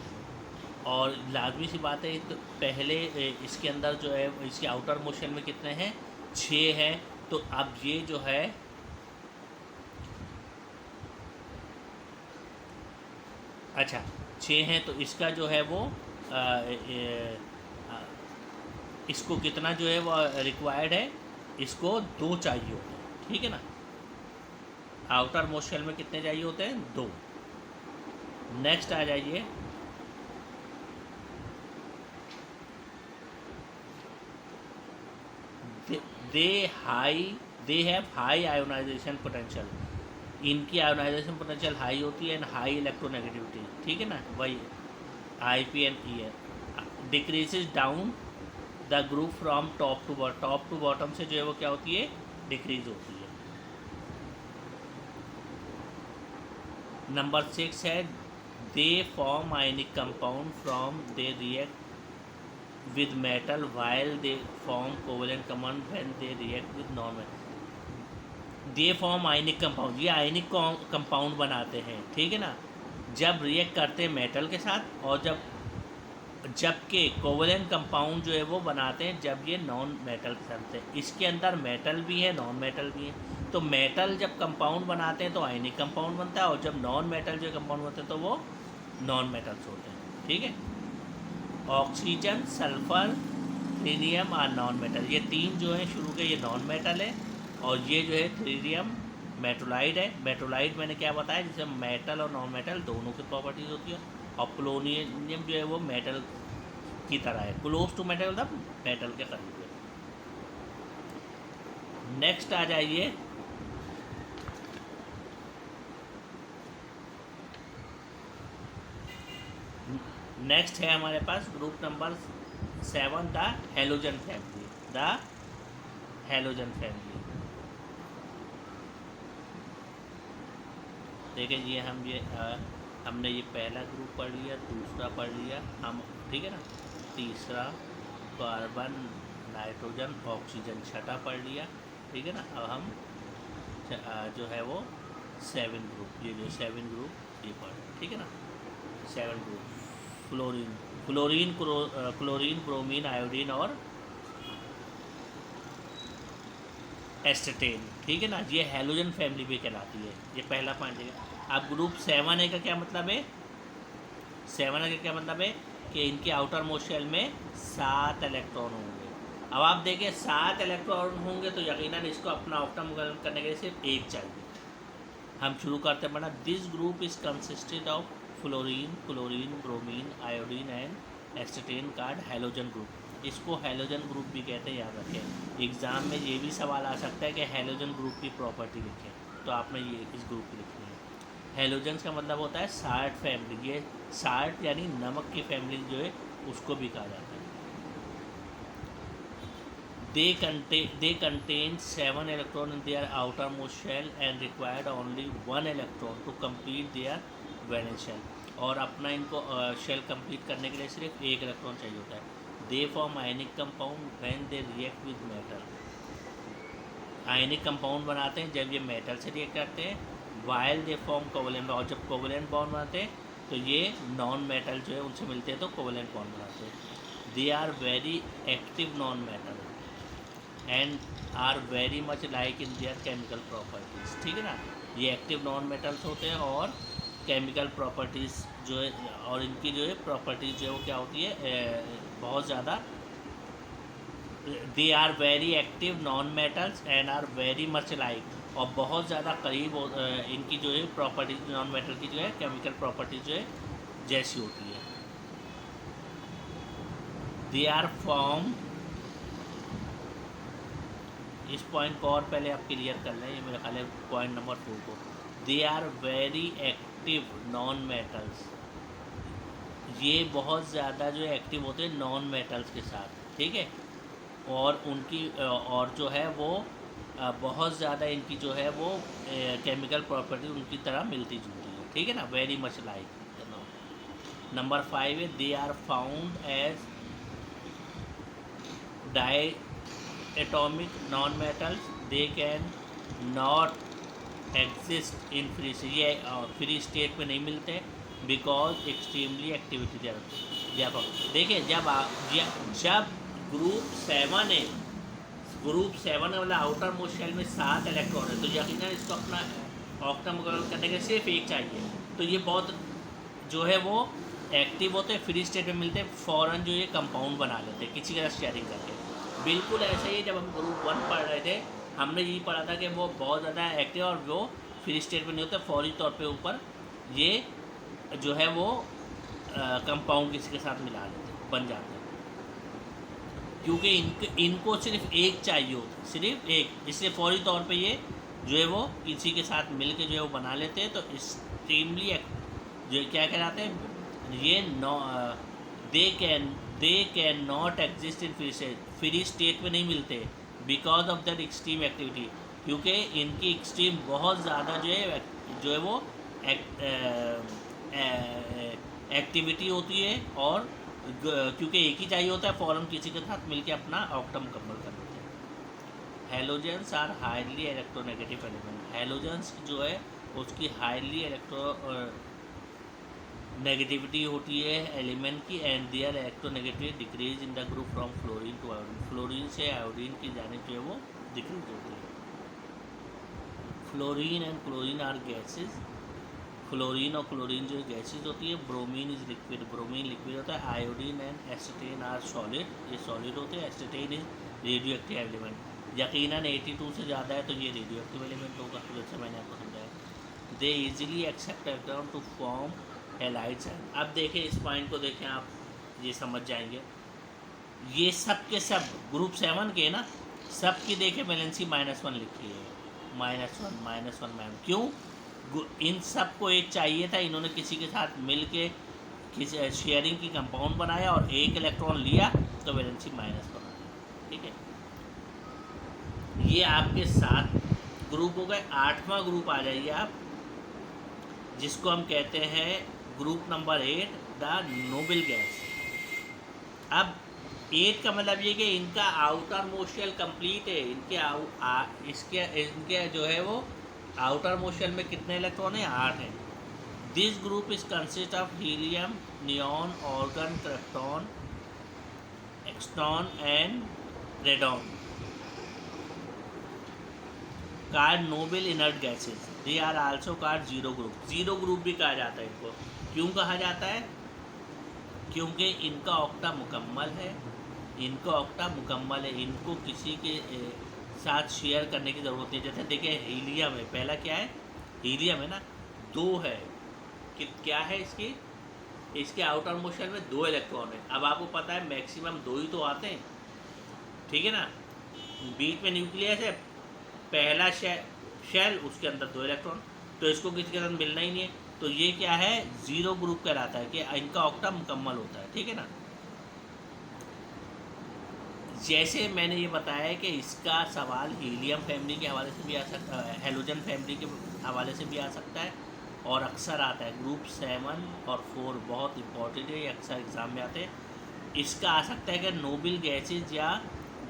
और लाजमी सी बात है, तो पहले इसके अंदर जो है इसके आउटर मोस्ट शेल में कितने हैं, 6 हैं। तो अब ये जो है अच्छा 6 हैं, तो इसका जो है वो इसको कितना जो है वो रिक्वायर्ड है, इसको 2 चाहिए होते हैं, ठीक है ना। आउटर मोस्ट शेल में कितने चाहिए होते हैं, 2। नेक्स्ट आ जाइए, they have high ionization potential. इनकी आयोनाइजेशन पोटेंशियल हाई होती है एंड हाई इलेक्ट्रोनेगेटिविटी, ठीक है ना, वही IP and EN। Decreases down the group from top to bottom से जो है वो क्या होती है, डिक्रीज होती है। नंबर 6 है, they form ionic compound from they react with metal while they form covalent compound when they react with non-metal। they form ionic compound, ये आयनिक कंपाउंड बनाते हैं, ठीक है ना, जब रिएक्ट करते हैं मेटल के साथ, और जबकि कोवेलेंट कंपाउंड जो है वो बनाते हैं जब ये नॉन मेटल के साथ है। इसके अंदर मेटल भी है, नॉन मेटल भी है। तो मेटल जब कंपाउंड बनाते हैं तो आयनिक कंपाउंड बनता है, और जब नॉन मेटल जो कंपाउंड बनते हैं तो वो नॉन मेटल्स होते हैं, ठीक है। ऑक्सीजन, सल्फर, थ्रीनियम और नॉन मेटल, ये 3 जो हैं शुरू के, ये नॉन मेटल है। और ये जो है थ्रीनियम मेटोलाइड है। मेटोलाइड मैंने क्या बताया, जैसे मेटल और नॉन मेटल दोनों की प्रॉपर्टीज होती है। और पोलोनियम जो है वो मेटल की तरह है, क्लोज टू मेटल, मतलब मेटल के करीब है। नेक्स्ट आ जाइए, नेक्स्ट है हमारे पास group number 7, the halogen family. The halogen family, देखिए ये हमने ये पहला ग्रुप पढ़ लिया, दूसरा पढ़ लिया हम, ठीक है ना। तीसरा कार्बन, नाइट्रोजन, ऑक्सीजन, छठा पढ़ लिया, ठीक है ना। अब हम जो है वो 7 ग्रुप, ये जो 7 ग्रुप ये पढ़, ठीक है ना। 7 ग्रुप, क्लोरीन, ब्रोमीन, आयोडीन और एस्टेटेन, ठीक है ना। ये हेलोजन फैमिली भी कहलाती है, ये पहला पॉइंट है। अब ग्रुप 7 का क्या मतलब है, 7 का क्या मतलब है कि इनके आउटर मोस्ट शेल में 7 इलेक्ट्रॉन होंगे। अब आप देखिए 7 इलेक्ट्रॉन होंगे तो यकीनन इसको अपना ऑक्टम करने के लिए सिर्फ 1 चाहिए। हम शुरू करते हैं बना। This group is consisted of fluorine, chlorine, bromine, iodine and astatine called halogen group. इसको हेलोजन ग्रुप भी कहते हैं, याद रखें। एग्ज़ाम में ये भी सवाल आ सकता है कि हेलोजन ग्रुप की प्रॉपर्टी लिखें, तो आपने ये इस ग्रुप की लिखनी है। हेलोजन्स का मतलब होता है साल्ट फैमिली, ये साल्ट यानी नमक की फैमिली जो है उसको भी कहा जाता है। They contain 7 electrons in their outermost shell and required only 1 electron to complete their valence shell। और अपना इनको शेल कंप्लीट करने के लिए सिर्फ 1 इलेक्ट्रॉन चाहिए होता है। They form ionic compound when they react with metal. Ionic compound बनाते हैं जब ये मेटल से रिएक्ट करते हैं। वाइल दे फॉर्म कोवेलेंट, और जब कोवेलेंट बॉन्ड बनाते हैं तो ये नॉन मेटल जो है उनसे मिलते हैं तो कोवेलेंट बॉन्ड बनाते हैं। They are very active non metal and are very much like in their chemical properties. ठीक है ना, ये एक्टिव नॉन मेटल्स होते हैं और केमिकल प्रॉपर्टीज़ जो है, और इनकी जो है प्रॉपर्टीज़ जो है वो क्या होती है, बहुत ज़्यादा, they are very active non metals and are very much like, और बहुत ज़्यादा करीब इनकी जो है प्रॉपर्टीज नॉन मेटल की जो है केमिकल प्रॉपर्टीज जो है जैसी होती है। दे आर फॉर्म, इस पॉइंट को और पहले आप क्लियर कर लें, ये मेरा ख्याल है पॉइंट नंबर 4 को। They are very active non metals, ये बहुत ज़्यादा जो है एक्टिव होते हैं नॉन मेटल्स के साथ। ठीक है, और उनकी और जो है वो बहुत ज़्यादा इनकी जो है वो केमिकल प्रॉपर्टी उनकी तरह मिलती जुलती है। ठीक है ना, वेरी मच लाइक। नंबर 5 है they are found as diatomic non metals, they can not exist in free, ये फ्री स्टेट में नहीं मिलते बिकॉज एक्सट्रीमली एक्टिविटी देयर। देखिए जब ग्रुप 7 है, ग्रुप 7 वाला आउटर मोस्ट शेल में 7 इलेक्ट्रॉन है, तो यकीनन इसको अपना ऑक्टा मुकम्मल करने के सिर्फ एक चाहिए। तो ये बहुत जो है वो एक्टिव होते हैं, फ्री स्टेट में मिलते हैं, फ़ौरन जो ये कंपाउंड बना लेते हैं किसी के साथ शेयरिंग करके। बिल्कुल ऐसा ही जब हम ग्रुप 1 पढ़ रहे थे, हमने यही पढ़ा था कि वो बहुत ज़्यादा एक्टिव और वो फ्री स्टेट में नहीं होते, फौरी तौर पे ऊपर ये जो है वो कंपाउंड किसी के साथ मिला लेते हैं, बन जाते हैं, क्योंकि इनको सिर्फ एक चाहिए होता है, सिर्फ एक, इसलिए फौरी तौर पे ये जो है वो किसी के साथ मिल के जो है वो बना लेते हैं। तो एक्सट्रीमली जो क्या कहलाते हैं ये दे can not exist in free state में नहीं मिलते because of that extreme activity, क्योंकि इनकी एक्सट्रीम बहुत ज़्यादा जो है वो एक्टिविटी होती है, और क्योंकि एक ही चाहिए होता है, फ़ौरन किसी के साथ मिलके अपना ऑक्टा मुकम्मल कर देते हैं। Halogens are highly electronegative element, halogens जो है उसकी हाईली नेगेटिविटी होती है एलिमेंट की, and their electronegative decrease in the group from fluorine to iodine, fluorine से आयोडीन की जानिब जो है वो डिक्रीज होती है। Fluorine and chlorine are gases, fluorine और क्लोरीन जो गैसेज होती है। Bromine is liquid, bromine liquid होता है। Iodine and astatine are solid, ये सॉलिड होते हैं। एसिटेन इज रेडियो एक्टिव एलिमेंट, यकीनन 82 से ज़्यादा है तो ये रेडियो एक्टिव एलिमेंट होगा, जैसे मैंने आपको समझाया। They easily accept electron to form halides. अब देखें इस पॉइंट को, देखें आप, ये समझ जाएंगे। ये सब के सब ग्रुप 7 के ना, सब की देखें वैलेंसी -1 लिखी है, -1 मैम। क्यों? इन सब को एक चाहिए था, इन्होंने किसी के साथ मिल के किसी शेयरिंग की कंपाउंड बनाया और एक इलेक्ट्रॉन लिया तो वैलेंसी -1 बना दिया। ठीक है, ये आपके 7 ग्रुप हो गए। 8वां ग्रुप आ जाइए आप, जिसको हम कहते हैं group number 8 the noble gas. अब 8 का मतलब ये कि इनका आउटर मोस्ट शेल कंप्लीट है, इनके जो है वो आउटर मोस्ट शेल में कितने इलेक्ट्रॉन हैं? 8 हैं। This group is consist of helium, neon, argon, krypton, xenon and radon, called noble inert gases. They are also called zero group, zero group भी कहा जाता है इनको। क्यों कहा जाता है? क्योंकि इनका ऑक्टा मुकम्मल है, इनका ऑक्टा मुकम्मल है, इनको किसी के साथ शेयर करने की ज़रूरत नहीं। जैसे देखिए हीलियम है, पहला क्या है? हीलियम है ना, 2 है कि क्या है इसके आउटर मोस्ट शेल में 2 इलेक्ट्रॉन है। अब आपको पता है मैक्सिमम 2 ही तो आते हैं, ठीक है ना। बीच में न्यूक्लियस है, पहला शेल, उसके अंदर 2 इलेक्ट्रॉन, तो इसको किसी के साथ मिलना ही नहीं है। तो ये क्या है? जीरो ग्रुप कहलाता है कि इनका ऑक्टा मुकम्मल होता है, ठीक है ना। जैसे मैंने ये बताया कि इसका सवाल हीलियम फैमिली के हवाले से भी आ सकता है, हेलोजन फैमिली के हवाले से भी आ सकता है, और अक्सर आता है। ग्रुप 7 और 4 बहुत इंपॉर्टेंट है, ये अक्सर एग्ज़ाम में आते हैं। इसका आ सकता है कि नोबल गैसेज या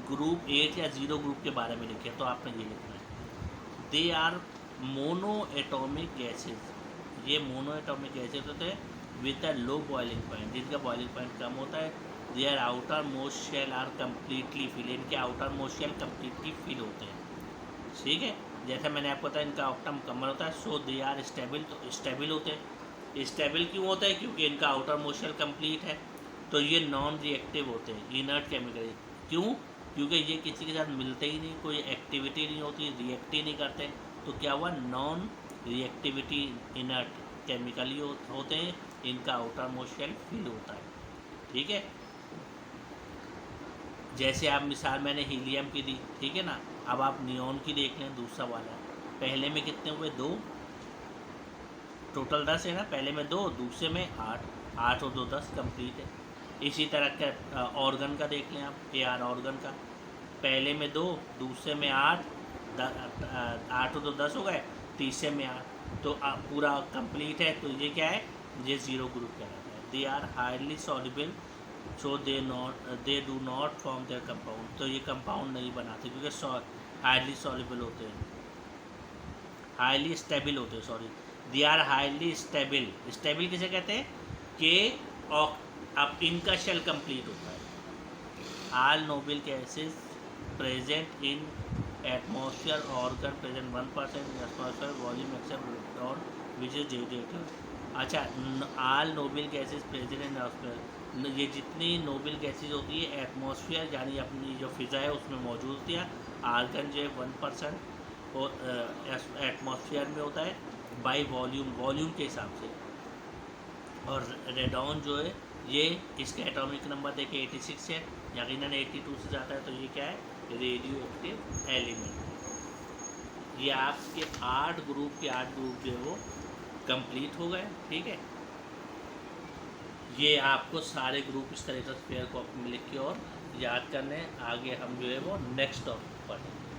ग्रुप 8 या 0 ग्रुप के बारे में लिखे, तो आपने ये लिखना है they are monoatomic gases. ये मोनो एटॉमिक गैसेज होते हैं with a low boiling point, जिनका बॉइलिंग पॉइंट कम होता है। Their outer most shell are completely fill, इनके outer most shell completely fill होते हैं, ठीक है। जैसे मैंने आपको बताया इनका आउटर मुकम्मल होता है। सो दे आर स्टेबल, तो स्टेबल होते हैं। स्टेबल क्यों होता है? क्योंकि इनका आउटर मोस्ट शेल कम्प्लीट है। तो ये नॉन रिएक्टिव होते हैं, इनर्ट केमिकल। क्यों? क्योंकि ये किसी के साथ मिलते ही नहीं, कोई एक्टिविटी नहीं होती, रिएक्ट ही नहीं करते। तो क्या हुआ? नॉन रिएक्टिविटी, इनर्ट केमिकल ही होते हैं। इनका आउटर मोस्ट शेल फिल होता है, ठीक है। जैसे आप मिसाल मैंने हीलियम की दी, ठीक है ना। अब आप नियॉन की देख लें, दूसरा वाला। पहले में कितने हुए? 2, टोटल 10 है ना। पहले में 2, दूसरे में 8, 8 और 2 10 कंप्लीट है। इसी तरह का ऑर्गन का देख लें आप, AR ऑर्गन का। पहले में 2, दूसरे में 8, 8 और 2 10 हो गए, तीसरे में 8, तो पूरा कंप्लीट है। तो ये क्या है? ये 0 ग्रुप कहलाता है। They are highly soluble, so they do not form their compound. तो ये कंपाउंड नहीं बनाते क्योंकि हाईली सॉल्युबल होते हैं, हाईली स्टेबल होते हैं, sorry. They are highly stable. Stable किसे कहते हैं? कि अब इनका शेल कंप्लीट होता है। All noble gases present in atmosphere argon present 1% atmosphere volume except और विच इज रेडिएटिव। अच्छा, all noble gases present in atmosphere, ये जितनी नोबल गैसेज होती है एटमॉस्फेयर यानी अपनी जो फिज़ा है उसमें मौजूद होती है। आर्गन जो है 1% और एटमॉस्फेयर में होता है बाई वॉल्यूम के हिसाब से। और रेडॉन जो है ये, इसका एटॉमिक नंबर देखिए 86 है, यकीनन 82 से ज़्यादा है। तो ये क्या है? Radio active element. ये आपके 8 ग्रुप के 8 ग्रुप जो है वो कंप्लीट हो गए, ठीक है। ये आपको सारे ग्रुप इस तरह से पेयर कॉपी में लिख के और याद करने। आगे हम जो है वो नेक्स्ट टॉपिक पढ़ेंगे।